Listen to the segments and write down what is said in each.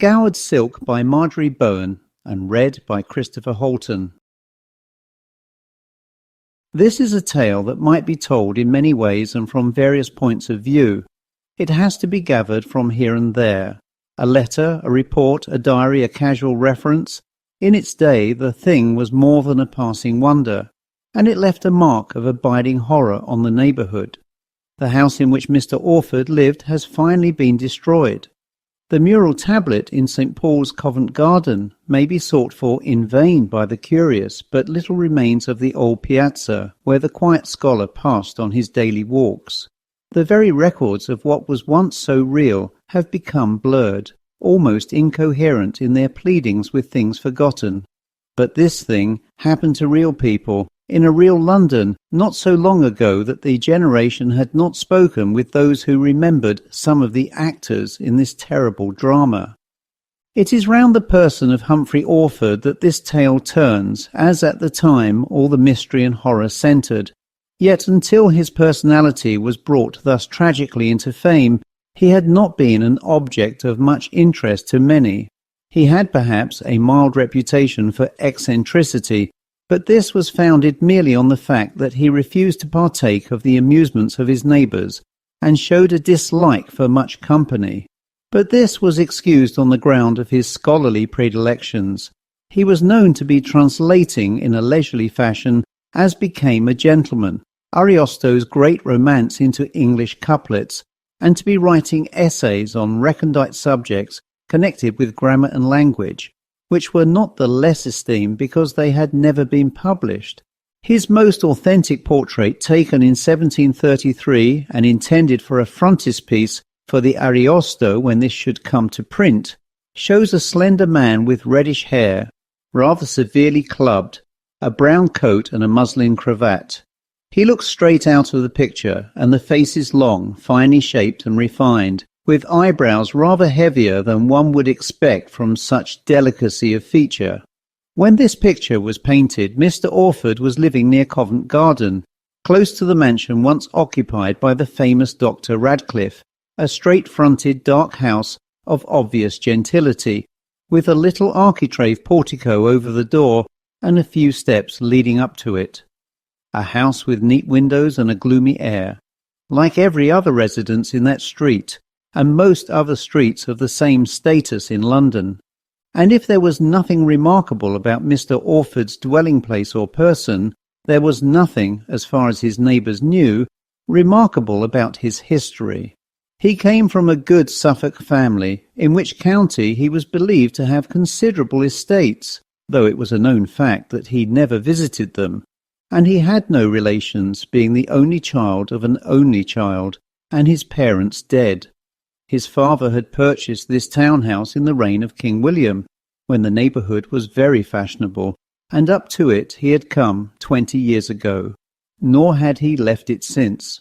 Scoured Silk by Marjorie Bowen and read by Chris Halton. This is a tale that might be told in many ways and from various points of view. It has to be gathered from here and there. A letter, a report, a diary, a casual reference. In its day, the thing was more than a passing wonder, and it left a mark of abiding horror on the neighbourhood. The house in which Mr. Orford lived has finally been destroyed. The mural tablet in St. Paul's Covent Garden may be sought for in vain by the curious, but little remains of the old piazza where the quiet scholar passed on his daily walks. The very records of what was once so real have become blurred, almost incoherent in their pleadings with things forgotten. But this thing happened to real people, in a real London, not so long ago that the generation had not spoken with those who remembered some of the actors in this terrible drama. It is round the person of Humphrey Orford that this tale turns, as at the time all the mystery and horror centred. Yet until his personality was brought thus tragically into fame, he had not been an object of much interest to many. He had perhaps a mild reputation for eccentricity, but this was founded merely on the fact that he refused to partake of the amusements of his neighbours, and showed a dislike for much company. But this was excused on the ground of his scholarly predilections. He was known to be translating in a leisurely fashion, as became a gentleman, Ariosto's great romance into English couplets, and to be writing essays on recondite subjects connected with grammar and language, which were not the less esteemed because they had never been published. His most authentic portrait, taken in 1733 and intended for a frontispiece for the Ariosto when this should come to print, shows a slender man with reddish hair, rather severely clubbed, a brown coat and a muslin cravat. He looks straight out of the picture, and the face is long, finely shaped and refined, with eyebrows rather heavier than one would expect from such delicacy of feature. When this picture was painted, Mr. Orford was living near Covent Garden, close to the mansion once occupied by the famous Dr. Radcliffe, a straight-fronted dark house of obvious gentility, with a little architrave portico over the door and a few steps leading up to it. A house with neat windows and a gloomy air, like every other residence in that street, and most other streets of the same status in London. And if there was nothing remarkable about Mr. Orford's dwelling place or person, there was nothing, as far as his neighbours knew, remarkable about his history. He came from a good Suffolk family, in which county he was believed to have considerable estates, though it was a known fact that he never visited them, and he had no relations, being the only child of an only child, and his parents dead. His father had purchased this townhouse in the reign of King William, when the neighbourhood was very fashionable, and up to it he had come 20 years ago, nor had he left it since.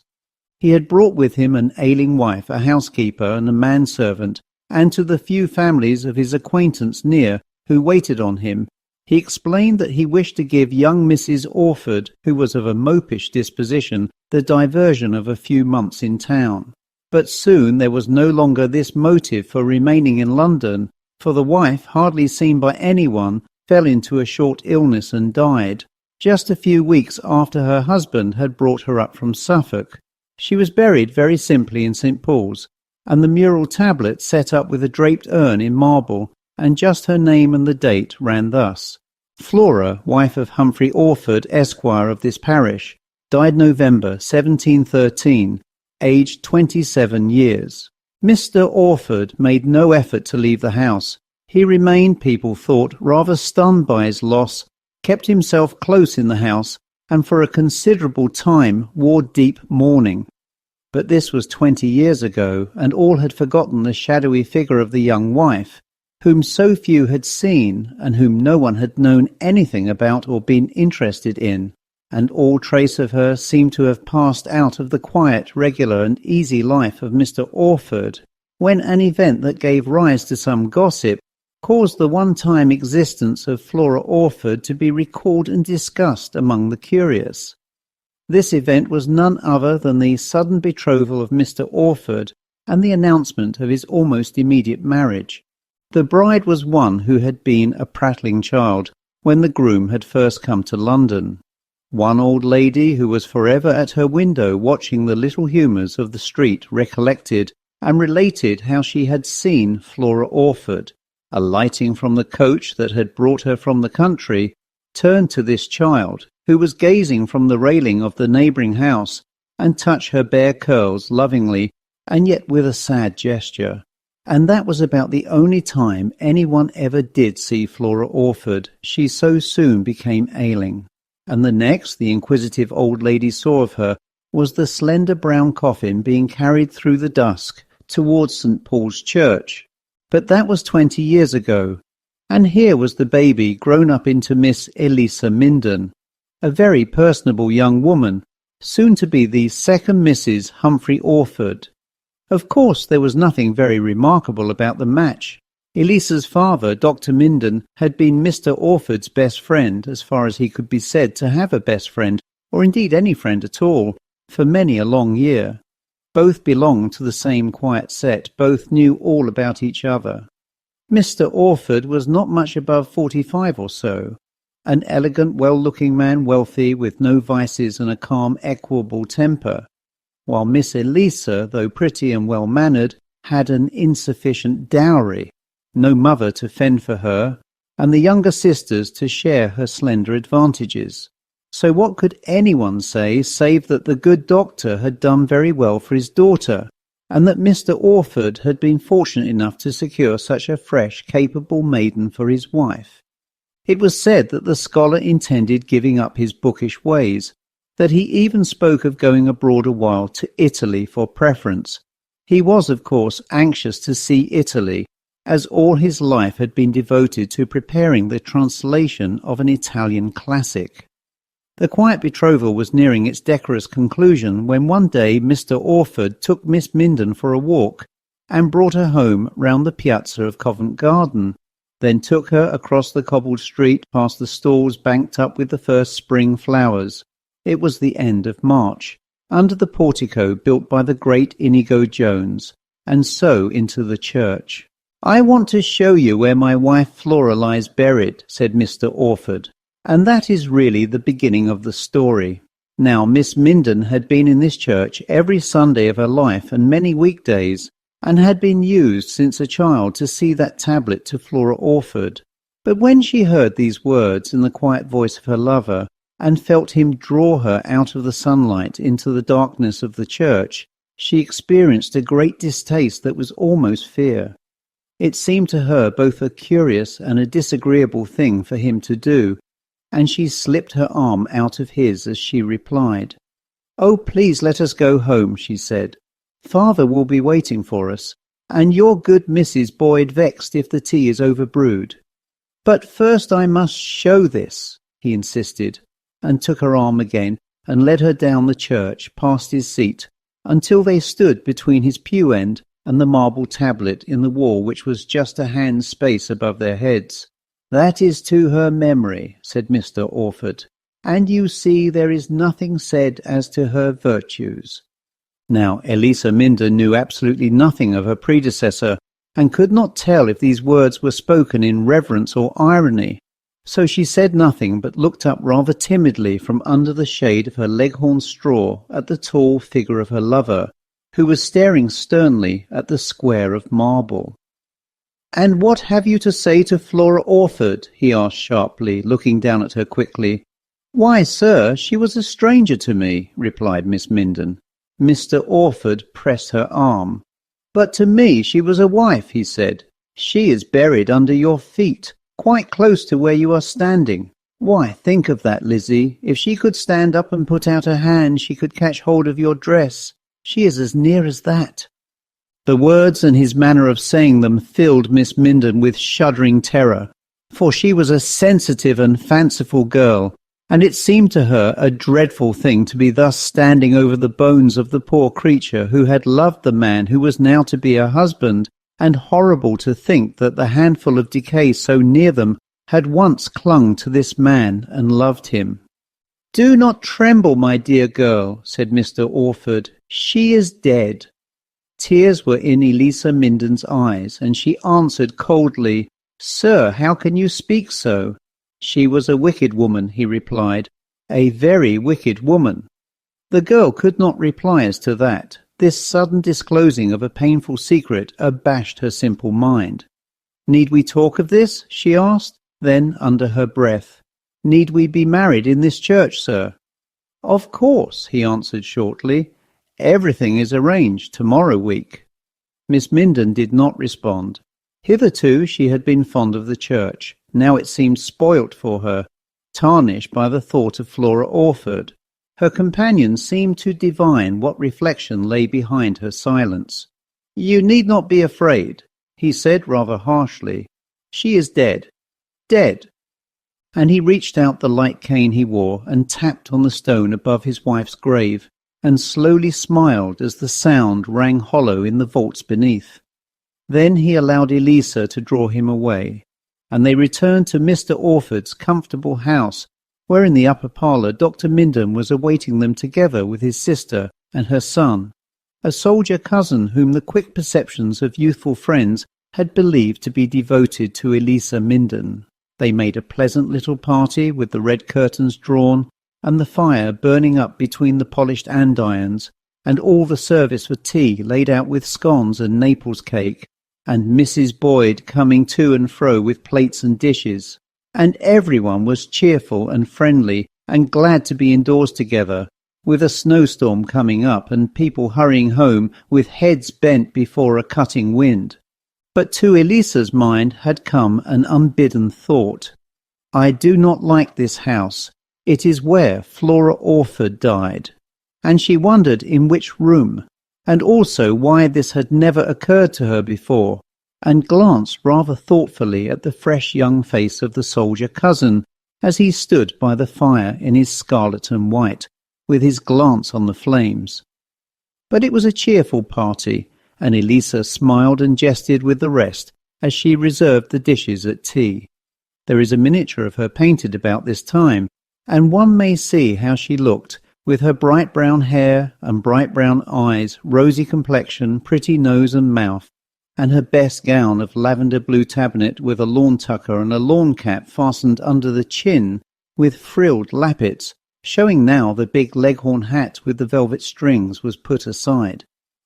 He had brought with him an ailing wife, a housekeeper, and a manservant, and to the few families of his acquaintance near who waited on him, he explained that he wished to give young Mrs. Orford, who was of a mopish disposition, the diversion of a few months in town. But soon there was no longer this motive for remaining in London, for the wife, hardly seen by anyone, fell into a short illness and died, just a few weeks after her husband had brought her up from Suffolk. She was buried very simply in St. Paul's, and the mural tablet set up with a draped urn in marble, and just her name and the date ran thus: Flora, wife of Humphrey Orford, Esquire of this parish, died November 1713, aged 27 years. Mr. Orford made no effort to leave the house. He remained, people thought, rather stunned by his loss, kept himself close in the house, and for a considerable time wore deep mourning. But this was 20 years ago, and all had forgotten the shadowy figure of the young wife, whom so few had seen, and whom no one had known anything about or been interested in, and all trace of her seemed to have passed out of the quiet, regular, and easy life of Mr. Orford, when an event that gave rise to some gossip caused the one-time existence of Flora Orford to be recalled and discussed among the curious. This event was none other than the sudden betrothal of Mr. Orford and the announcement of his almost immediate marriage. The bride was one who had been a prattling child when the groom had first come to London. One old lady who was forever at her window watching the little humours of the street recollected and related how she had seen Flora Orford, alighting from the coach that had brought her from the country, turn to this child, who was gazing from the railing of the neighbouring house, and touch her bare curls lovingly, and yet with a sad gesture. And that was about the only time anyone ever did see Flora Orford, she so soon became ailing. And the next the inquisitive old lady saw of her was the slender brown coffin being carried through the dusk towards St. Paul's Church. But that was 20 years ago, and here was the baby grown up into Miss Elisa Minden, a very personable young woman, soon to be the second Mrs. Humphrey Orford. Of course there was nothing very remarkable about the match. Elisa's father, Dr. Minden, had been Mr. Orford's best friend, as far as he could be said to have a best friend, or indeed any friend at all, for many a long year. Both belonged to the same quiet set, both knew all about each other. Mr. Orford was not much above 45 or so, an elegant, well-looking man, wealthy, with no vices and a calm, equable temper, while Miss Elisa, though pretty and well-mannered, had an insufficient dowry, no mother to fend for her, and the younger sisters to share her slender advantages. So what could anyone say save that the good doctor had done very well for his daughter, and that Mr. Orford had been fortunate enough to secure such a fresh, capable maiden for his wife? It was said that the scholar intended giving up his bookish ways, that he even spoke of going abroad a while to Italy for preference. He was, of course, anxious to see Italy, as all his life had been devoted to preparing the translation of an Italian classic. The quiet betrothal was nearing its decorous conclusion when one day Mr. Orford took Miss Minden for a walk and brought her home round the piazza of Covent Garden, then took her across the cobbled street past the stalls banked up with the first spring flowers. It was the end of March, under the portico built by the great Inigo Jones, and so into the church. "I want to show you where my wife Flora lies buried," said Mr. Orford, and that is really the beginning of the story. Now, Miss Minden had been in this church every Sunday of her life and many weekdays, and had been used since a child to see that tablet to Flora Orford. But when she heard these words in the quiet voice of her lover, and felt him draw her out of the sunlight into the darkness of the church, she experienced a great distaste that was almost fear. It seemed to her both a curious and a disagreeable thing for him to do, and she slipped her arm out of his as she replied. "Oh, please let us go home," she said. "Father will be waiting for us, and your good Mrs. Boyd vexed if the tea is overbrewed." "But first I must show this," he insisted, and took her arm again and led her down the church past his seat until they stood between his pew end and the marble tablet in the wall which was just a hand's space above their heads. "That is to her memory," said Mr. Orford, "and you see there is nothing said as to her virtues." Now, Elisa Minden knew absolutely nothing of her predecessor, and could not tell if these words were spoken in reverence or irony. So she said nothing, but looked up rather timidly from under the shade of her leghorn straw at the tall figure of her lover, who was staring sternly at the square of marble. "And what have you to say to Flora Orford?" he asked sharply, looking down at her quickly. "Why, sir, she was a stranger to me," replied Miss Minden. Mr. Orford pressed her arm. "But to me she was a wife," he said. "She is buried under your feet, quite close to where you are standing. Why, think of that, Lizzie. If she could stand up and put out her hand, she could catch hold of your dress. She is as near as that." The words and his manner of saying them filled Miss Minden with shuddering terror, for she was a sensitive and fanciful girl, and it seemed to her a dreadful thing to be thus standing over the bones of the poor creature who had loved the man who was now to be her husband, and horrible to think that the handful of decay so near them had once clung to this man and loved him. "Do not tremble, my dear girl," said Mr. Orford. "She is dead." Tears were in Elisa Minden's eyes, and she answered coldly, "Sir, how can you speak so?" "She was a wicked woman," he replied, "a very wicked woman." The girl could not reply as to that. This sudden disclosing of a painful secret abashed her simple mind. "Need we talk of this?" she asked. Then, under her breath, "Need we be married in this church, sir?" "Of course," he answered shortly. "Everything is arranged tomorrow week." Miss Minden did not respond. Hitherto she had been fond of the church. Now it seemed spoilt for her, tarnished by the thought of Flora Orford. Her companion seemed to divine what reflection lay behind her silence. "You need not be afraid," he said rather harshly. "She is dead. Dead." And he reached out the light cane he wore and tapped on the stone above his wife's grave, and slowly smiled as the sound rang hollow in the vaults beneath. Then he allowed Elisa to draw him away, and they returned to Mr. Orford's comfortable house, where in the upper parlour Dr. Minden was awaiting them together with his sister and her son, a soldier cousin whom the quick perceptions of youthful friends had believed to be devoted to Elisa Minden. They made a pleasant little party with the red curtains drawn and the fire burning up between the polished andirons, and all the service for tea laid out with scones and Naples cake, and Mrs. Boyd coming to and fro with plates and dishes. And everyone was cheerful and friendly and glad to be indoors together, with a snowstorm coming up and people hurrying home with heads bent before a cutting wind. But to Elisa's mind had come an unbidden thought. "I do not like this house. It is where Flora Orford died." And she wondered in which room, and also why this had never occurred to her before, and glanced rather thoughtfully at the fresh young face of the soldier cousin as he stood by the fire in his scarlet and white, with his glance on the flames. But it was a cheerful party, and Elisa smiled and jested with the rest as she reserved the dishes at tea. There is a miniature of her painted about this time, and one may see how she looked, with her bright brown hair and bright brown eyes, rosy complexion, pretty nose and mouth, and her best gown of lavender blue tabinet with a lawn tucker and a lawn cap fastened under the chin with frilled lappets, showing now the big leghorn hat with the velvet strings was put aside.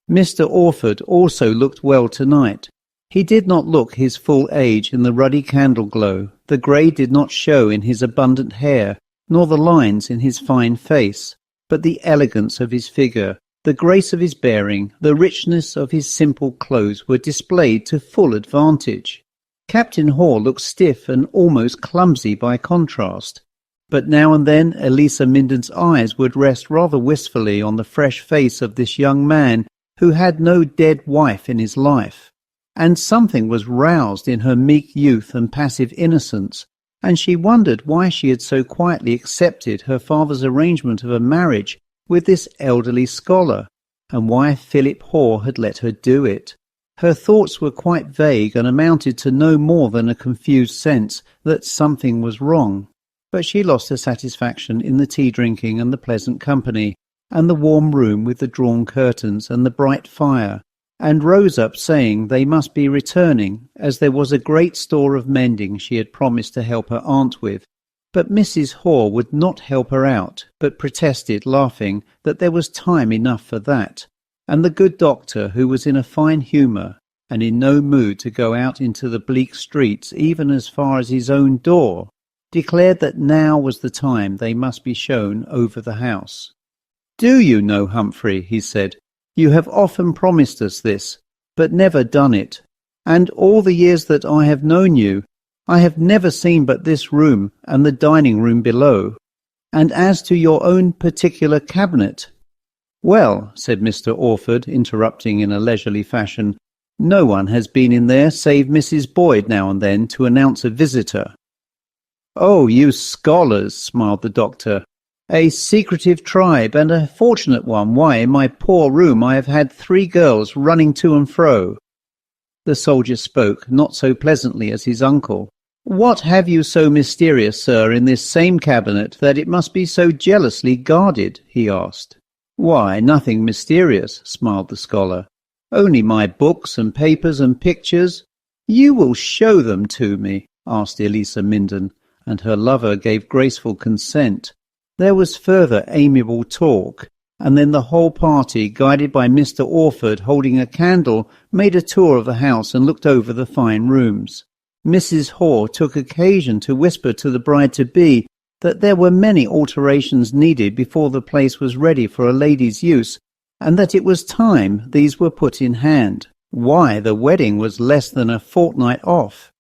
Mr. Orford also looked well tonight. He did not look his full age in the ruddy candle glow. The grey did not show in his abundant hair, nor the lines in his fine face, but the elegance of his figure, the grace of his bearing, the richness of his simple clothes were displayed to full advantage. Captain Hall looked stiff and almost clumsy by contrast, but now and then Elisa Minden's eyes would rest rather wistfully on the fresh face of this young man who had no dead wife in his life, and something was roused in her meek youth and passive innocence, and she wondered why she had so quietly accepted her father's arrangement of a marriage with this elderly scholar, and why Philip Hoare had let her do it. Her thoughts were quite vague and amounted to no more than a confused sense that something was wrong, but she lost her satisfaction in the tea-drinking and the pleasant company, and the warm room with the drawn curtains and the bright fire, and rose up saying they must be returning, as there was a great store of mending she had promised to help her aunt with. But Mrs. Hoare would not help her out, but protested, laughing, that there was time enough for that, and the good doctor, who was in a fine humour, and in no mood to go out into the bleak streets even as far as his own door, declared that now was the time they must be shown over the house. "Do you know, Humphrey," he said, "you have often promised us this, but never done it, and all the years that I have known you, I have never seen but this room and the dining-room below. And as to your own particular cabinet—" "Well," said Mr. Orford, interrupting in a leisurely fashion, "no one has been in there save Mrs. Boyd now and then to announce a visitor." "Oh, you scholars," smiled the doctor. "A secretive tribe, and a fortunate one. Why, in my poor room I have had 3 girls running to and fro." The soldier spoke, not so pleasantly as his uncle. "What have you so mysterious, sir, in this same cabinet, that it must be so jealously guarded?" he asked. "Why, nothing mysterious," smiled the scholar. Only my books and papers and pictures. You will show them to me, asked Elisa Minden, and her lover gave graceful consent. There was further amiable talk, and then the whole party, guided by Mr. Orford holding a candle, made a tour of the house and looked over the fine rooms. Mrs. Hoare took occasion to whisper to the bride-to-be that there were many alterations needed before the place was ready for a lady's use, and that it was time these were put in hand. Why, the wedding was less than a fortnight off.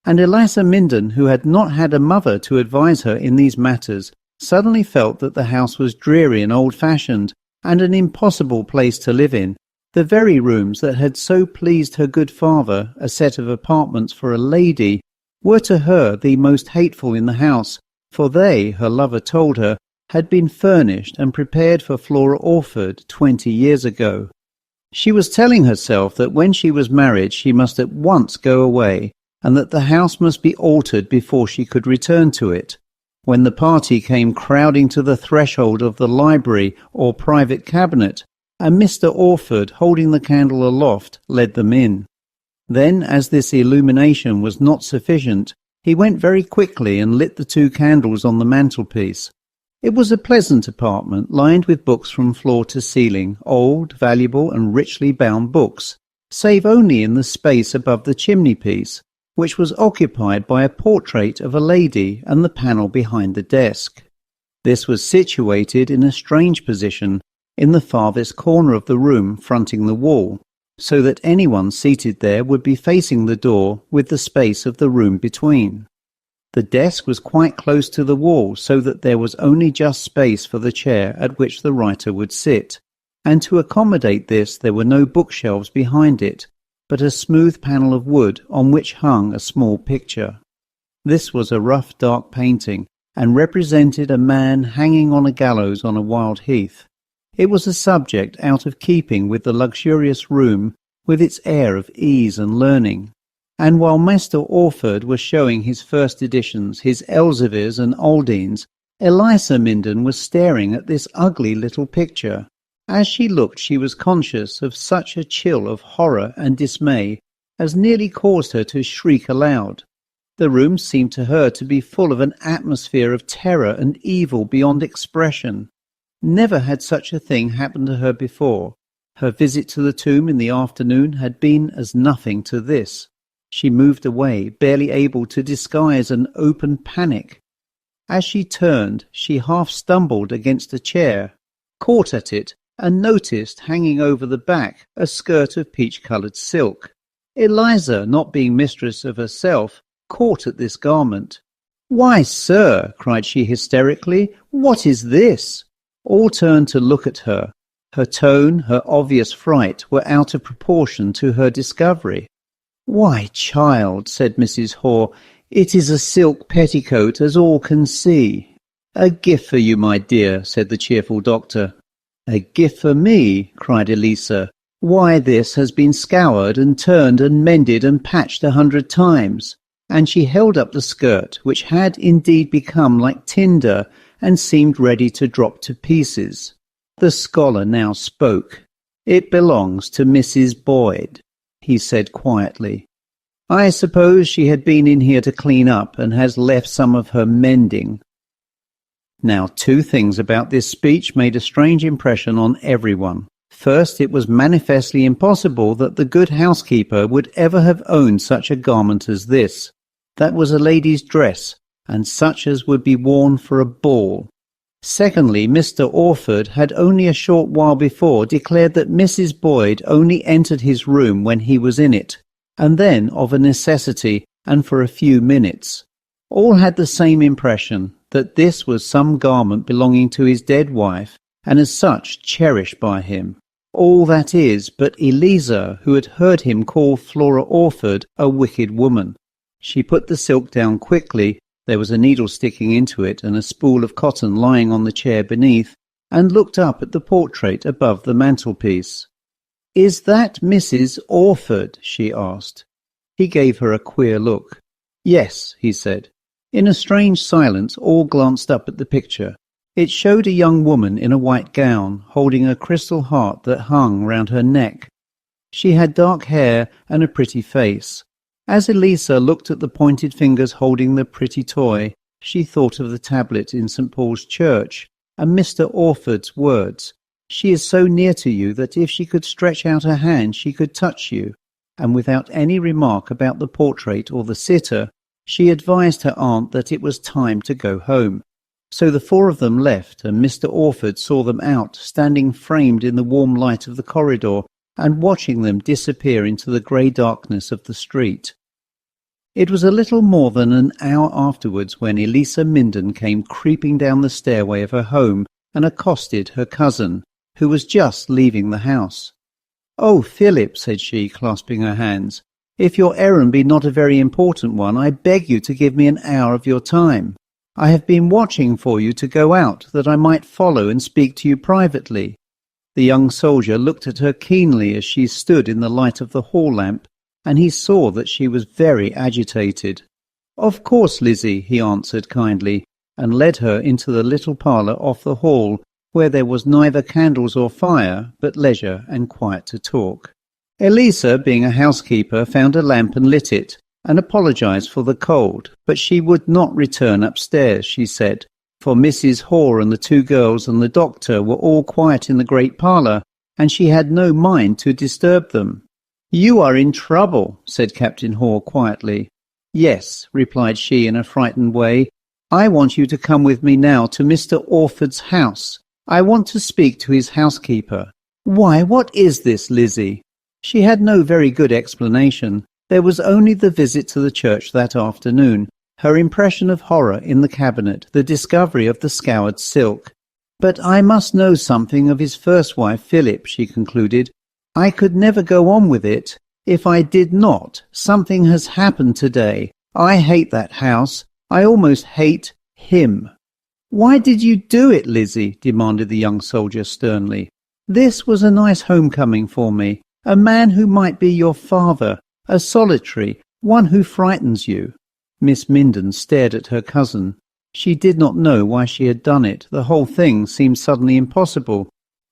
And Elisa Minden, who had not had a mother to advise her in these matters, suddenly felt that the house was dreary and old-fashioned, and an impossible place to live in. The very rooms that had so pleased her good father, a set of apartments for a lady, were to her the most hateful in the house, for they, her lover told her, had been furnished and prepared for Flora Orford 20 years ago. She was telling herself that when she was married she must at once go away, and that the house must be altered before she could return to it. When the party came crowding to the threshold of the library or private cabinet, and Mr. Orford, holding the candle aloft, led them in. Then, as this illumination was not sufficient, he went very quickly and lit the 2 candles on the mantelpiece. It was a pleasant apartment, lined with books from floor to ceiling, old, valuable and richly bound books, save only in the space above the chimney-piece, which was occupied by a portrait of a lady and the panel behind the desk. This was situated in a strange position, in the farthest corner of the room fronting the wall, so that anyone seated there would be facing the door with the space of the room between. The desk was quite close to the wall, so that there was only just space for the chair at which the writer would sit, and to accommodate this there were no bookshelves behind it, but a smooth panel of wood on which hung a small picture. This was a rough dark painting, and represented a man hanging on a gallows on a wild heath. It was a subject out of keeping with the luxurious room, with its air of ease and learning. And while Mr. Orford was showing his first editions, his Elzevirs and Aldines, Elisa Minden was staring at this ugly little picture. As she looked, she was conscious of such a chill of horror and dismay as nearly caused her to shriek aloud. The room seemed to her to be full of an atmosphere of terror and evil beyond expression. Never had such a thing happened to her before. Her visit to the tomb in the afternoon had been as nothing to this. She moved away, barely able to disguise an open panic. As she turned, she half stumbled against a chair, caught at it, and noticed hanging over the back a skirt of peach-coloured silk. Eliza, not being mistress of herself, caught at this garment. "Why, sir," cried she hysterically, "what is this?" All turned to look at her. Her tone, her obvious fright, were out of proportion to her discovery. "Why, child," said Mrs. Hoare, "it is a silk petticoat, as all can see." "A gift for you, my dear," said the cheerful doctor. "A gift for me," cried Elisa. "Why, this has been scoured and turned and mended and patched 100 times." And she held up the skirt, which had indeed become like tinder and seemed ready to drop to pieces. The scholar now spoke. "It belongs to Mrs. Boyd," he said quietly. "I suppose she had been in here to clean up and has left some of her mending." Now, 2 things about this speech made a strange impression on everyone. First, it was manifestly impossible that the good housekeeper would ever have owned such a garment as this. That was a lady's dress, and such as would be worn for a ball. Secondly, Mr. Orford had only a short while before declared that Mrs. Boyd only entered his room when he was in it, and then of a necessity and for a few minutes. All had the same impression, that this was some garment belonging to his dead wife, and as such cherished by him. All that is, but Eliza, who had heard him call Flora Orford a wicked woman. She put the silk down quickly, there was a needle sticking into it and a spool of cotton lying on the chair beneath, and looked up at the portrait above the mantelpiece. "Is that Mrs. Orford?" she asked. He gave her a queer look. "Yes," he said. In a strange silence all glanced up at the picture. It showed a young woman in a white gown, holding a crystal heart that hung round her neck. She had dark hair and a pretty face. As Elisa looked at the pointed fingers holding the pretty toy, she thought of the tablet in St. Paul's Church and Mr. Orford's words. She is so near to you that if she could stretch out her hand she could touch you. And without any remark about the portrait or the sitter, she advised her aunt that it was time to go home. So the four of them left, and Mr. Orford saw them out, standing framed in the warm light of the corridor, and watching them disappear into the grey darkness of the street. It was a little more than an hour afterwards when Elisa Minden came creeping down the stairway of her home and accosted her cousin, who was just leaving the house. "Oh, Philip," said she, clasping her hands, "if your errand be not a very important one, I beg you to give me an hour of your time. I have been watching for you to go out, that I might follow and speak to you privately." The young soldier looked at her keenly as she stood in the light of the hall lamp, and he saw that she was very agitated. "Of course, Lizzie," he answered kindly, and led her into the little parlour off the hall, where there was neither candles or fire, but leisure and quiet to talk. Elisa, being a housekeeper, found a lamp and lit it, and apologized for the cold, but she would not return upstairs, she said, for Mrs. Hoare and the two girls and the doctor were all quiet in the great parlour, and she had no mind to disturb them. "You are in trouble," said Captain Hoare quietly. "Yes," replied she in a frightened way. "I want you to come with me now to Mr. Orford's house. I want to speak to his housekeeper." "Why, what is this, Lizzie?" She had no very good explanation. There was only the visit to the church that afternoon, her impression of horror in the cabinet, the discovery of the scoured silk. "But I must know something of his first wife, Philip," she concluded. "I could never go on with it if I did not. Something has happened today. I hate that house. I almost hate him." "Why did you do it, Lizzie?" demanded the young soldier sternly. "This was a nice homecoming for me. A man who might be your father, a solitary, one who frightens you." Miss Minden stared at her cousin. She did not know why she had done it. The whole thing seemed suddenly impossible.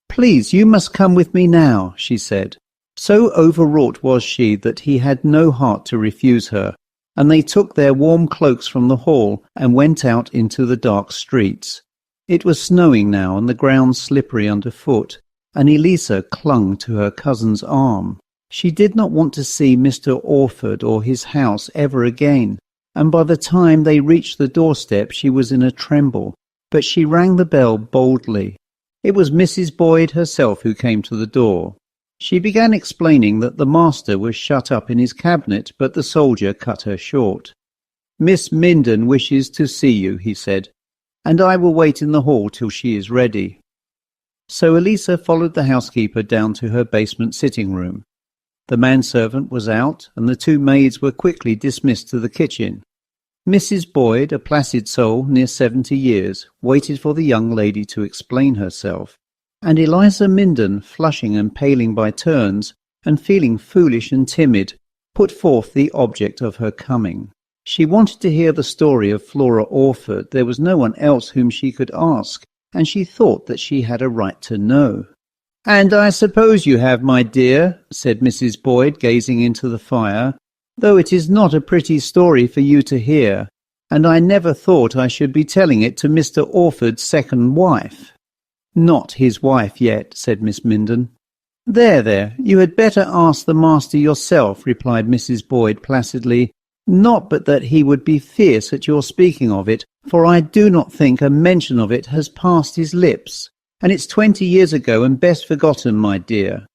"Please, you must come with me now," she said. So overwrought was she that he had no heart to refuse her, and they took their warm cloaks from the hall and went out into the dark streets. It was snowing now and the ground slippery underfoot, and Elisa clung to her cousin's arm. She did not want to see Mr. Orford or his house ever again, and by the time they reached the doorstep she was in a tremble, but she rang the bell boldly. It was Mrs. Boyd herself who came to the door. She began explaining that the master was shut up in his cabinet, but the soldier cut her short. "Miss Minden wishes to see you," he said, "and I will wait in the hall till she is ready." So Elisa followed the housekeeper down to her basement sitting room. The manservant was out, and the two maids were quickly dismissed to the kitchen. Mrs. Boyd, a placid soul near 70 years, waited for the young lady to explain herself, and Eliza Minden, flushing and paling by turns, and feeling foolish and timid, put forth the object of her coming. She wanted to hear the story of Flora Orford. There was no one else whom she could ask, and she thought that she had a right to know. "And I suppose you have, my dear," said Mrs. Boyd, gazing into the fire, "though it is not a pretty story for you to hear, and I never thought I should be telling it to Mr. Orford's second wife." "Not his wife yet," said Miss Minden. There, you had better ask the master yourself," replied Mrs. Boyd placidly. "Not but that he would be fierce at your speaking of it, for I do not think a mention of it has passed his lips. And it's 20 years ago and best forgotten, my dear."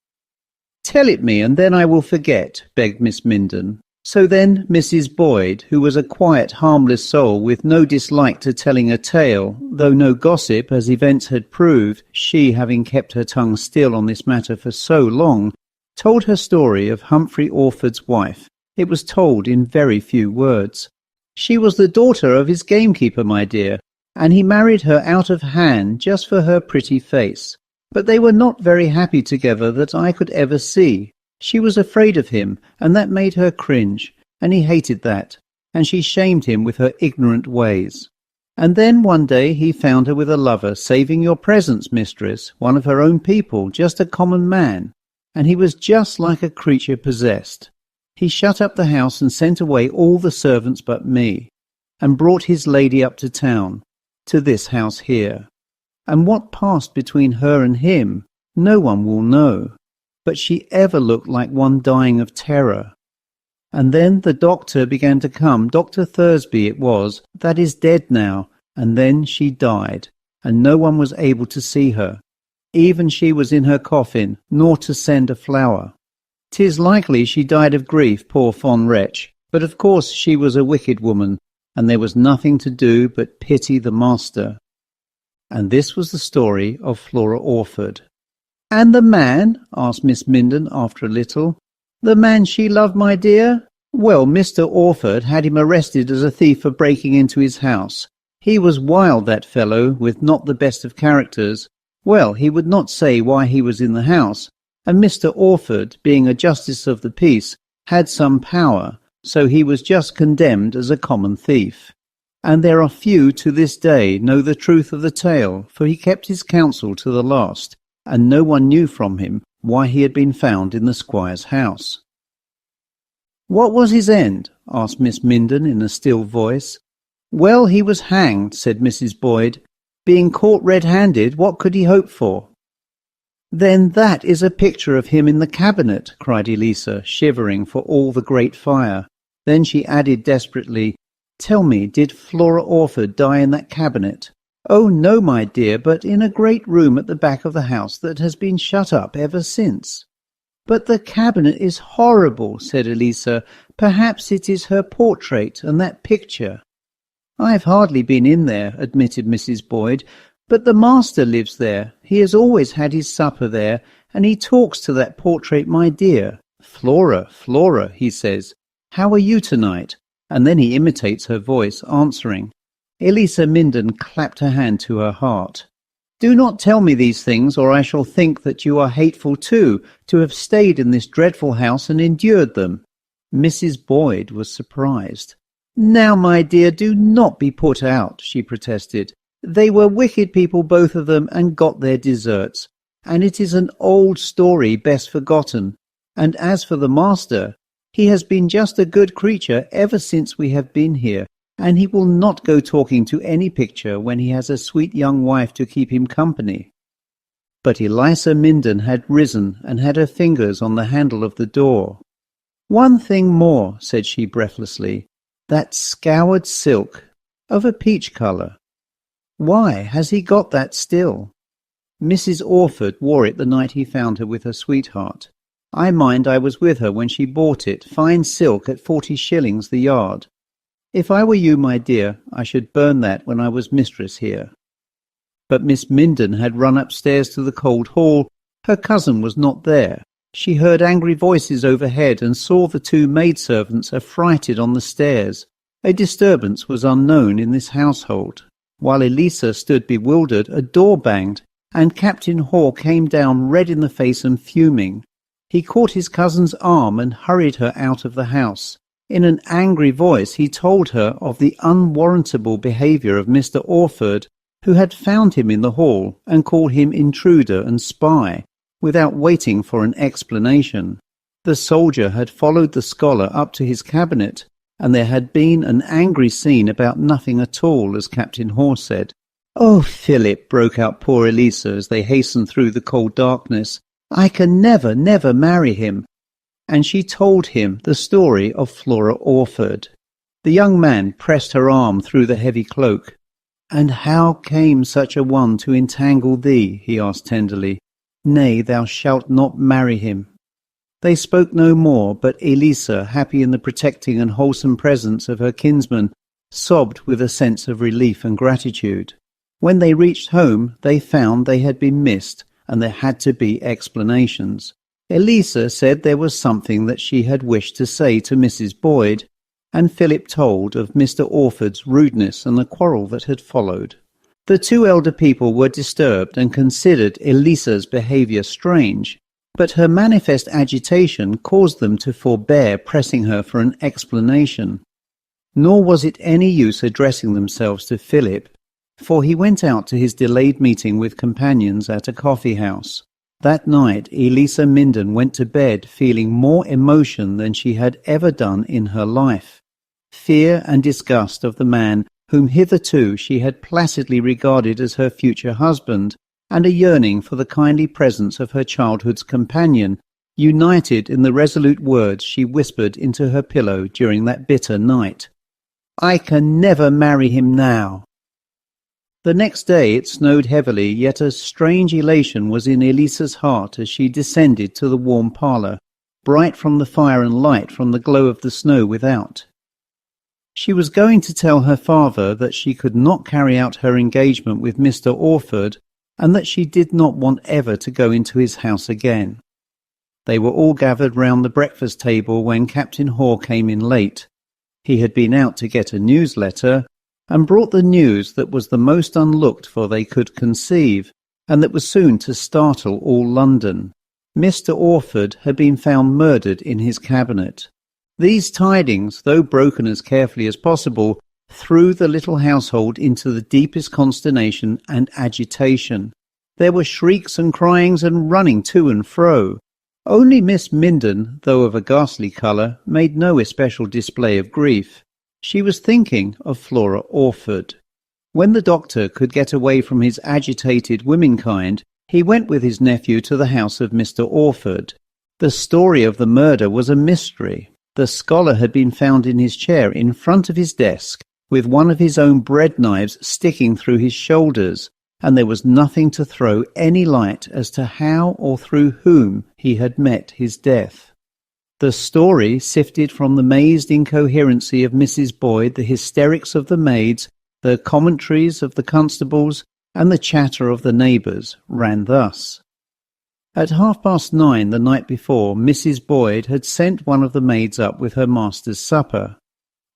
"Tell it me, and then I will forget," begged Miss Minden. So then Mrs. Boyd, who was a quiet, harmless soul with no dislike to telling a tale, though no gossip, as events had proved, she having kept her tongue still on this matter for so long, told her story of Humphrey Orford's wife. It was told in very few words. "She was the daughter of his gamekeeper, my dear, and he married her out of hand just for her pretty face. But they were not very happy together that I could ever see. She was afraid of him, and that made her cringe, and he hated that, and she shamed him with her ignorant ways. And then one day he found her with a lover, saving your presence, mistress, one of her own people, just a common man. and he was just like a creature possessed. He shut up the house and sent away all the servants but me, and brought his lady up to town, to this house here. And what passed between her and him, no one will know, but she ever looked like one dying of terror. And then the doctor began to come, Dr. Thursby it was, that is dead now, and then she died, and no one was able to see her. Even she was in her coffin, nor to send a flower. 'Tis likely she died of grief, poor fond wretch, but of course she was a wicked woman, and there was nothing to do but pity the master. And this was the story of Flora Orford. "And the man?" asked Miss Minden after a little. "The man she loved, my dear? Well, Mr. Orford had him arrested as a thief for breaking into his house. He was wild, that fellow, with not the best of characters. Well, he would not say why he was in the house, and Mr. Orford, being a justice of the peace, had some power, so he was just condemned as a common thief. And there are few to this day know the truth of the tale, for he kept his counsel to the last, and no one knew from him why he had been found in the squire's house." "What was his end?" asked Miss Minden in a still voice. "Well, he was hanged," said Mrs. Boyd. "Being caught red-handed, what could he hope for?" "Then that is a picture of him in the cabinet," cried Elisa, shivering for all the great fire. Then she added desperately, "Tell me, did Flora Orford die in that cabinet?" "Oh, no, my dear, but in a great room at the back of the house that has been shut up ever since." "But the cabinet is horrible," said Elisa. "Perhaps it is her portrait and that picture." "I've hardly been in there," admitted Mrs. Boyd, "but the master lives there. He has always had his supper there, and he talks to that portrait, my dear. 'Flora, Flora,' he says, 'how are you tonight?' And then he imitates her voice, answering." Elisa Minden clapped her hand to her heart. "Do not tell me these things, or I shall think that you are hateful too, to have stayed in this dreadful house and endured them." Mrs. Boyd was surprised. "Now, my dear, do not be put out," she protested. "They were wicked people, both of them, and got their deserts. And it is an old story, best forgotten. And as for the master, he has been just a good creature ever since we have been here, and he will not go talking to any picture when he has a sweet young wife to keep him company." But Elisa Minden had risen and had her fingers on the handle of the door. "One thing more," said she breathlessly. "That scoured silk, of a peach colour. Why has he got that still? Mrs. Orford wore it the night he found her with her sweetheart. I mind I was with her when she bought it, fine silk at 40 shillings the yard. If I were you, my dear, I should burn that when I was mistress here." But Miss Minden had run upstairs to the cold hall. Her cousin was not there. She heard angry voices overhead and saw the two maidservants affrighted on the stairs. A disturbance was unknown in this household. While Elisa stood bewildered, a door banged, and Captain Hall came down red in the face and fuming. He caught his cousin's arm and hurried her out of the house. In an angry voice he told her of the unwarrantable behaviour of Mr. Orford, who had found him in the hall and called him intruder and spy, without waiting for an explanation. The soldier had followed the scholar up to his cabinet, and there had been an angry scene about nothing at all, as Captain Hall said. "Oh, Philip," broke out poor Elisa as they hastened through the cold darkness, "I can never, never marry him." And she told him the story of Flora Orford. The young man pressed her arm through the heavy cloak. "And how came such a one to entangle thee?" he asked tenderly. "Nay, thou shalt not marry him." They spoke no more, but Elisa, happy in the protecting and wholesome presence of her kinsman, sobbed with a sense of relief and gratitude. When they reached home, they found they had been missed, and there had to be explanations. Elisa said there was something that she had wished to say to Mrs. Boyd, and Philip told of Mr. Orford's rudeness and the quarrel that had followed. The two elder people were disturbed and considered Elisa's behaviour strange, but her manifest agitation caused them to forbear pressing her for an explanation. Nor was it any use addressing themselves to Philip, for he went out to his delayed meeting with companions at a coffee-house. That night, Elisa Minden went to bed feeling more emotion than she had ever done in her life. Fear and disgust of the man whom hitherto she had placidly regarded as her future husband, and a yearning for the kindly presence of her childhood's companion, united in the resolute words she whispered into her pillow during that bitter night. "I can never marry him now." The next day it snowed heavily, yet a strange elation was in Elisa's heart as she descended to the warm parlour, bright from the fire and light from the glow of the snow without. She was going to tell her father that she could not carry out her engagement with Mr. Orford, and that she did not want ever to go into his house again. They were all gathered round the breakfast table when Captain Hore came in late. He had been out to get a newsletter, and brought the news that was the most unlooked for they could conceive, and that was soon to startle all London. Mr. Orford had been found murdered in his cabinet. These tidings, though broken as carefully as possible, threw the little household into the deepest consternation and agitation. There were shrieks and cryings and running to and fro. Only Miss Minden, though of a ghastly colour, made no especial display of grief. She was thinking of Flora Orford. When the doctor could get away from his agitated womenkind, he went with his nephew to the house of Mr. Orford. The story of the murder was a mystery. The scholar had been found in his chair in front of his desk, with one of his own bread knives sticking through his shoulders, and there was nothing to throw any light as to how or through whom he had met his death. The story, sifted from the mazed incoherency of Mrs. Boyd, the hysterics of the maids, the commentaries of the constables, and the chatter of the neighbours, ran thus. At 9:30 the night before, Mrs. Boyd had sent one of the maids up with her master's supper.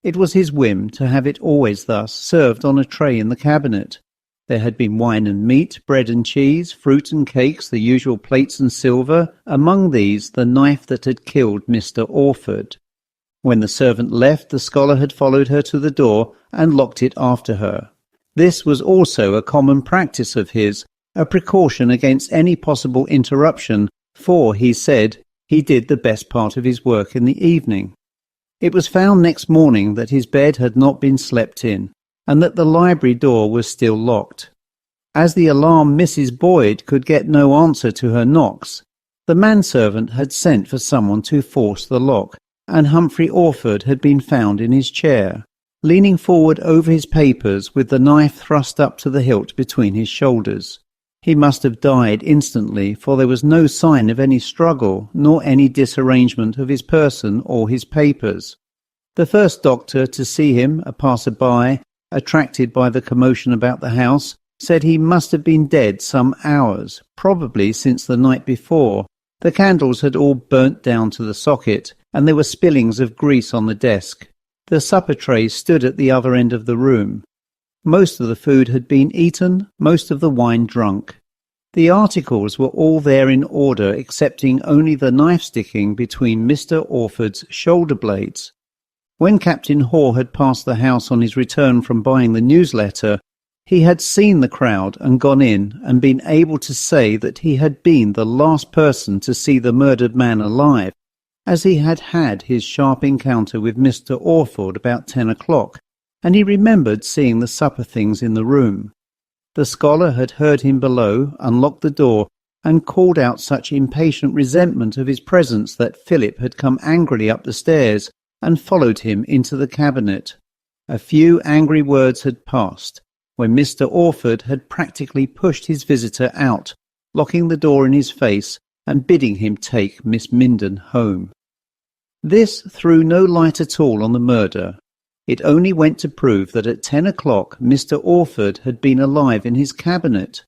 It was his whim to have it always thus, served on a tray in the cabinet. There had been wine and meat, bread and cheese, fruit and cakes, the usual plates and silver, among these the knife that had killed Mr. Orford. When the servant left, the scholar had followed her to the door and locked it after her. This was also a common practice of his, a precaution against any possible interruption, for, he said, he did the best part of his work in the evening. It was found next morning that his bed had not been slept in, and that the library door was still locked. As the alarmed Mrs. Boyd could get no answer to her knocks, the manservant had sent for someone to force the lock, and Humphrey Orford had been found in his chair, leaning forward over his papers with the knife thrust up to the hilt between his shoulders. He must have died instantly, for there was no sign of any struggle, nor any disarrangement of his person or his papers. The first doctor to see him, a passer-by, attracted by the commotion about the house, said he must have been dead some hours, probably since the night before. The candles had all burnt down to the socket, and there were spillings of grease on the desk. The supper tray stood at the other end of the room. Most of the food had been eaten, most of the wine drunk. The articles were all there in order, excepting only the knife sticking between Mr. Orford's shoulder blades. When Captain Hore had passed the house on his return from buying the newsletter, he had seen the crowd and gone in, and been able to say that he had been the last person to see the murdered man alive, as he had had his sharp encounter with Mr. Orford about 10 o'clock, and he remembered seeing the supper things in the room. The scholar had heard him below, unlocked the door, and called out such impatient resentment of his presence that Philip had come angrily up the stairs and followed him into the cabinet. A few angry words had passed, when Mr. Orford had practically pushed his visitor out, locking the door in his face and bidding him take Miss Minden home. This threw no light at all on the murder. It only went to prove that at 10 o'clock Mr. Orford had been alive in his cabinet.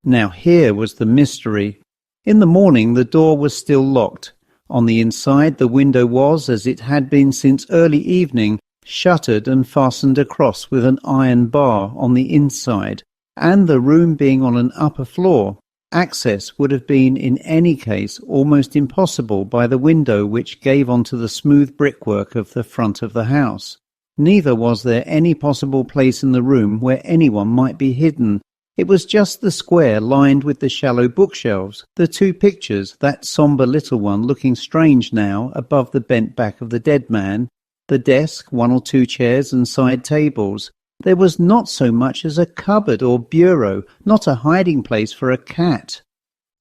Now here was the mystery. In the morning the door was still locked. On the inside the window was, as it had been since early evening, shuttered and fastened across with an iron bar on the inside, and the room being on an upper floor, access would have been in any case almost impossible by the window which gave onto the smooth brickwork of the front of the house. Neither was there any possible place in the room where anyone might be hidden. It was just the square lined with the shallow bookshelves, the two pictures, that sombre little one looking strange now above the bent back of the dead man, the desk, one or two chairs and side tables. There was not so much as a cupboard or bureau, not a hiding place for a cat.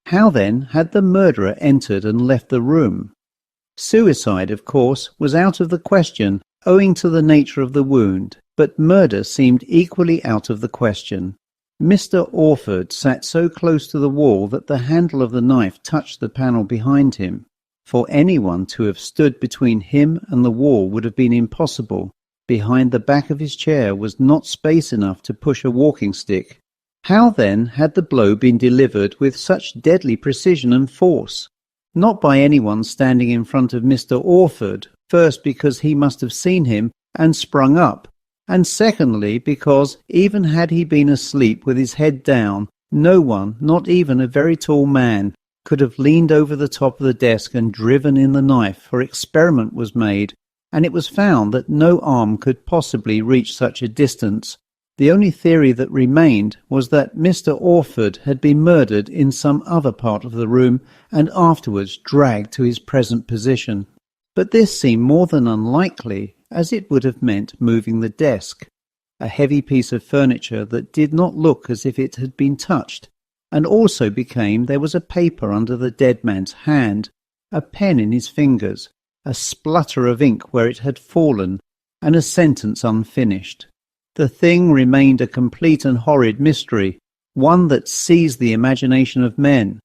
How then had the murderer entered and left the room? Suicide, of course, was out of the question, owing to the nature of the wound, but murder seemed equally out of the question. Mr. Orford sat so close to the wall that the handle of the knife touched the panel behind him. For anyone to have stood between him and the wall would have been impossible. Behind the back of his chair was not space enough to push a walking stick. How then had the blow been delivered with such deadly precision and force? Not by anyone standing in front of Mr. Orford, first because he must have seen him and sprung up, and secondly because, even had he been asleep with his head down, no one, not even a very tall man, could have leaned over the top of the desk and driven in the knife, for experiment was made, and it was found that no arm could possibly reach such a distance. The only theory that remained was that Mr. Orford had been murdered in some other part of the room and afterwards dragged to his present position. But this seemed more than unlikely, as it would have meant moving the desk, a heavy piece of furniture that did not look as if it had been touched, and also became there was a paper under the dead man's hand, a pen in his fingers, a splutter of ink where it had fallen, and a sentence unfinished. The thing remained a complete and horrid mystery, one that seized the imagination of men.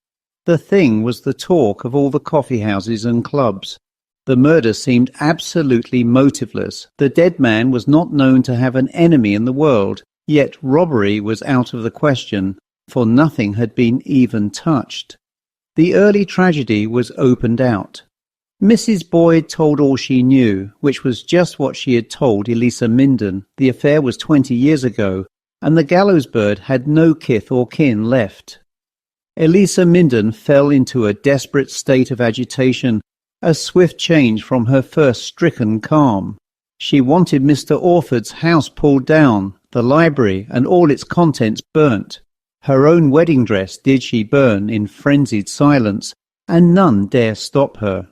The thing was the talk of all the coffee-houses and clubs. The murder seemed absolutely motiveless. The dead man was not known to have an enemy in the world, yet robbery was out of the question, for nothing had been even touched. The early tragedy was opened out. Mrs. Boyd told all she knew, which was just what she had told Elisa Minden. The affair was 20 years ago, and the gallows bird had no kith or kin left. Elisa Minden fell into a desperate state of agitation, a swift change from her first stricken calm. She wanted Mr. Orford's house pulled down, the library and all its contents burnt. Her own wedding dress did she burn in frenzied silence, and none dare stop her.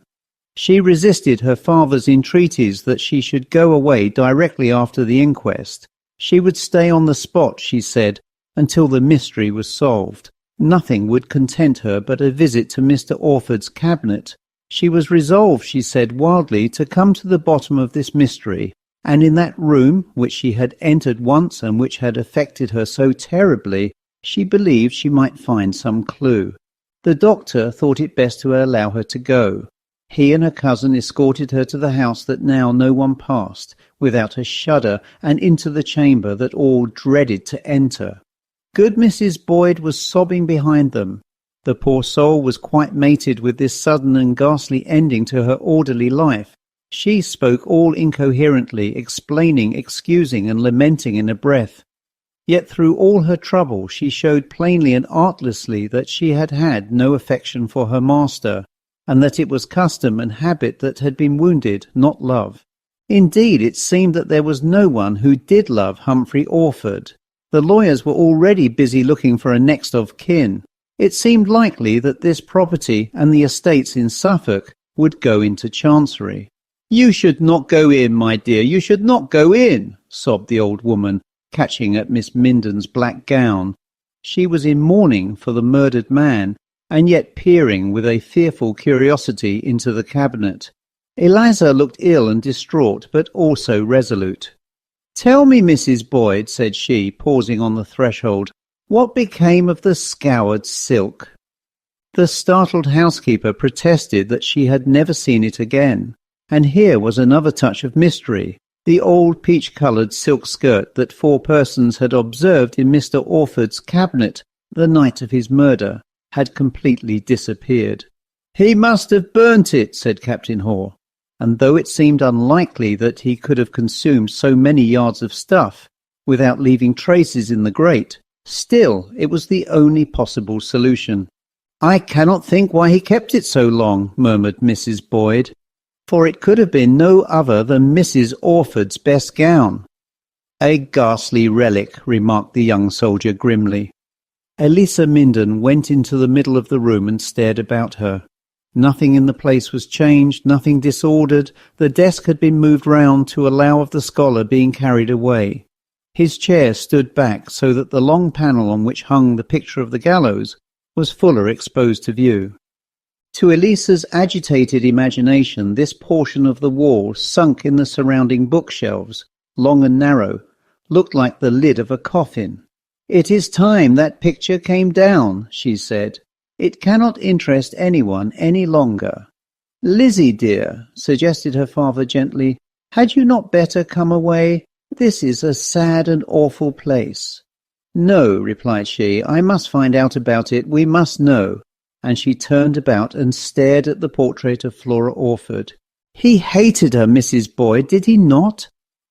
She resisted her father's entreaties that she should go away directly after the inquest. She would stay on the spot, she said, until the mystery was solved. Nothing would content her but a visit to Mr. Orford's cabinet. She was resolved, she said wildly, to come to the bottom of this mystery, and in that room, which she had entered once and which had affected her so terribly, she believed she might find some clue. The doctor thought it best to allow her to go. He and her cousin escorted her to the house that now no one passed, without a shudder, and into the chamber that all dreaded to enter. Good Mrs. Boyd was sobbing behind them. The poor soul was quite mated with this sudden and ghastly ending to her orderly life. She spoke all incoherently, explaining, excusing, and lamenting in a breath. Yet through all her trouble she showed plainly and artlessly that she had had no affection for her master, and that it was custom and habit that had been wounded, not love. Indeed, it seemed that there was no one who did love Humphrey Orford. The lawyers were already busy looking for a next of kin. It seemed likely that this property and the estates in Suffolk would go into chancery. "You should not go in, my dear, you should not go in," sobbed the old woman, catching at Miss Minden's black gown. She was in mourning for the murdered man, and yet peering with a fearful curiosity into the cabinet. Eliza looked ill and distraught, but also resolute. "Tell me, Mrs. Boyd," said she, pausing on the threshold, "what became of the Scoured Silk?" The startled housekeeper protested that she had never seen it again, and here was another touch of mystery. The old peach-coloured silk skirt that 4 persons had observed in Mr. Orford's cabinet the night of his murder had completely disappeared. "He must have burnt it," said Captain Hore, and though it seemed unlikely that he could have consumed so many yards of stuff without leaving traces in the grate, still it was the only possible solution. "I cannot think why he kept it so long," murmured Mrs. Boyd, "for it could have been no other than Mrs. Orford's best gown." "A ghastly relic," remarked the young soldier grimly. Elisa Minden went into the middle of the room and stared about her. Nothing in the place was changed, nothing disordered. The desk had been moved round to allow of the scholar being carried away. His chair stood back so that the long panel on which hung the picture of the gallows was fuller exposed to view. To Elisa's agitated imagination, this portion of the wall, sunk in the surrounding bookshelves, long and narrow, looked like the lid of a coffin. "It is time that picture came down," she said. "It cannot interest anyone any longer." "Lizzie, dear," suggested her father gently, "had you not better come away? This is a sad and awful place." "No," replied she, "I must find out about it. We must know." And she turned about and stared at the portrait of Flora Orford. He hated her, Mrs. Boyd, did he not?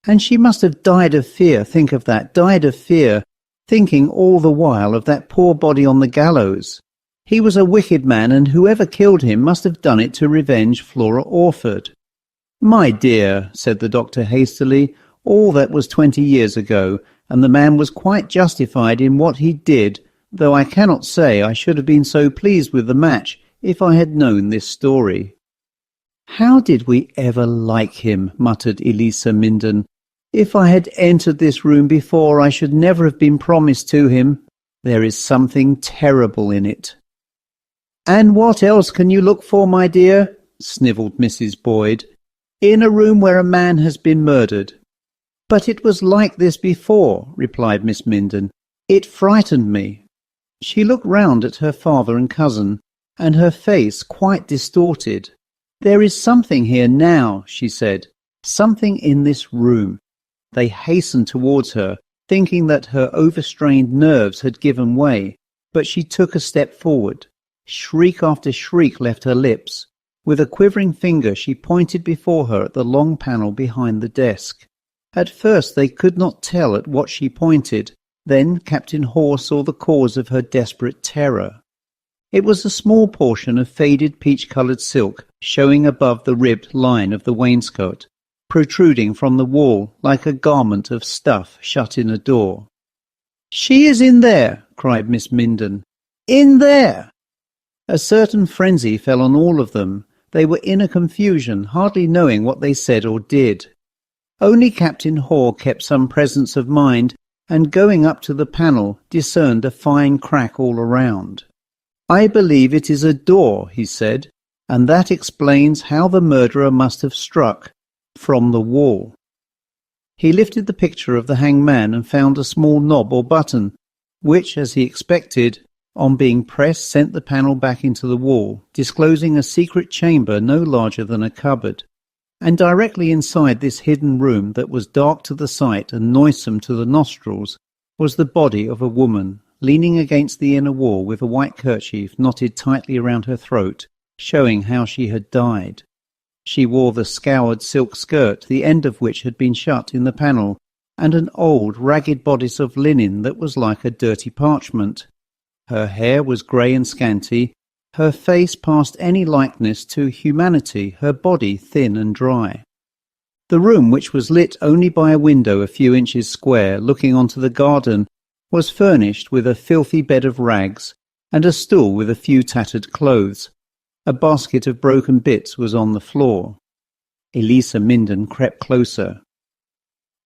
And she must have died of fear, think of that, died of fear, thinking all the while of that poor body on the gallows. He was a wicked man, and whoever killed him must have done it to revenge Flora Orford. "My dear," said the doctor hastily, "all that was 20 years ago, and the man was quite justified in what he did, though I cannot say I should have been so pleased with the match if I had known this story." "How did we ever like him?" muttered Elisa Minden. "If I had entered this room before, I should never have been promised to him. There is something terrible in it." "And what else can you look for, my dear?" snivelled Mrs. Boyd. "In a room where a man has been murdered." "But it was like this before," replied Miss Minden. "It frightened me." She looked round at her father and cousin, and her face quite distorted. "There is something here now," she said, "something in this room." They hastened towards her, thinking that her overstrained nerves had given way, but she took a step forward. Shriek after shriek left her lips. With a quivering finger she pointed before her at the long panel behind the desk. At first they could not tell at what she pointed. Then Captain Hore saw the cause of her desperate terror. It was a small portion of faded peach-coloured silk, showing above the ribbed line of the wainscot, protruding from the wall like a garment of stuff shut in a door. "She is in there!" cried Miss Minden. "In there!" A certain frenzy fell on all of them. They were in a confusion, hardly knowing what they said or did. Only Captain Hore kept some presence of mind, and going up to the panel discerned a fine crack all around. "I believe it is a door," he said, "and that explains how the murderer must have struck from the wall." He lifted the picture of the hanged man and found a small knob or button, which, as he expected, on being pressed sent the panel back into the wall, disclosing a secret chamber no larger than a cupboard. And directly inside this hidden room that was dark to the sight and noisome to the nostrils was the body of a woman, leaning against the inner wall with a white kerchief knotted tightly around her throat, showing how she had died. She wore the scoured silk skirt, the end of which had been shut in the panel, and an old, ragged bodice of linen that was like a dirty parchment. Her hair was grey and scanty, her face past any likeness to humanity, her body thin and dry. The room, which was lit only by a window a few inches square, looking onto the garden, was furnished with a filthy bed of rags, and a stool with a few tattered clothes. A basket of broken bits was on the floor. Elisa Minden crept closer.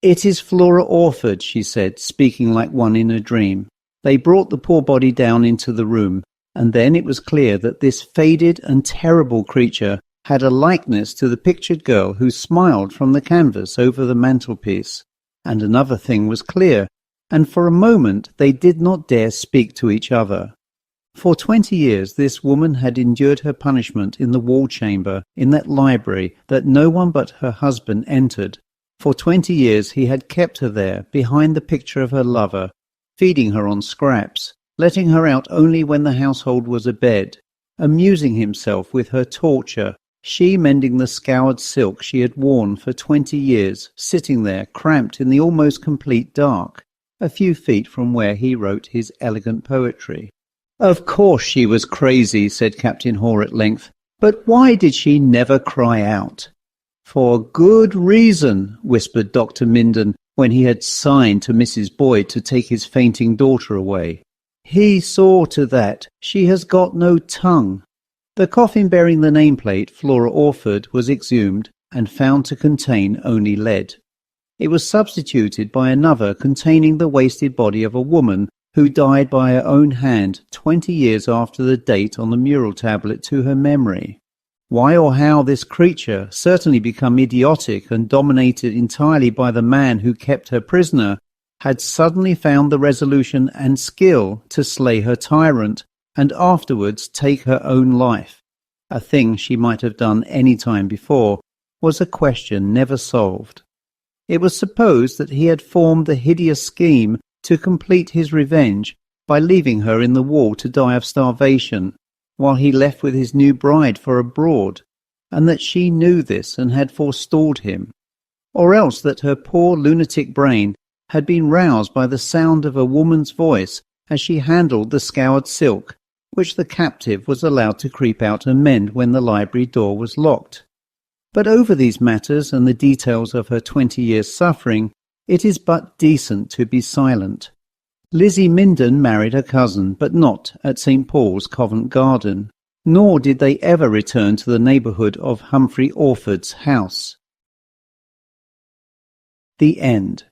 "It is Flora Orford," she said, speaking like one in a dream. They brought the poor body down into the room, and then it was clear that this faded and terrible creature had a likeness to the pictured girl who smiled from the canvas over the mantelpiece. And another thing was clear, and for a moment they did not dare speak to each other. For 20 years this woman had endured her punishment in the wall chamber, in that library that no one but her husband entered. For 20 years he had kept her there, behind the picture of her lover, feeding her on scraps, letting her out only when the household was abed, amusing himself with her torture, she mending the scoured silk she had worn for 20 years, sitting there cramped in the almost complete dark, a few feet from where he wrote his elegant poetry. "Of course she was crazy," said Captain Hore at length, "but why did she never cry out?" "For good reason," whispered Dr. Minden, when he had signed to Mrs. Boyd to take his fainting daughter away. He saw to that. She has got no tongue. The coffin bearing the nameplate Flora Orford was exhumed and found to contain only lead. It was substituted by another containing the wasted body of a woman who died by her own hand 20 years after the date on the mural tablet to her memory. Why or how this creature, certainly become idiotic and dominated entirely by the man who kept her prisoner, had suddenly found the resolution and skill to slay her tyrant and afterwards take her own life, a thing she might have done any time before, was a question never solved. It was supposed that he had formed the hideous scheme to complete his revenge by leaving her in the wall to die of starvation, while he left with his new bride for abroad, and that she knew this and had forestalled him, or else that her poor lunatic brain had been roused by the sound of a woman's voice as she handled the scoured silk, which the captive was allowed to creep out and mend when the library door was locked. But over these matters and the details of her 20 years' suffering, it is but decent to be silent. Lizzie Minden married her cousin, but not at St. Paul's, Covent Garden, nor did they ever return to the neighbourhood of Humphrey Orford's house. The end.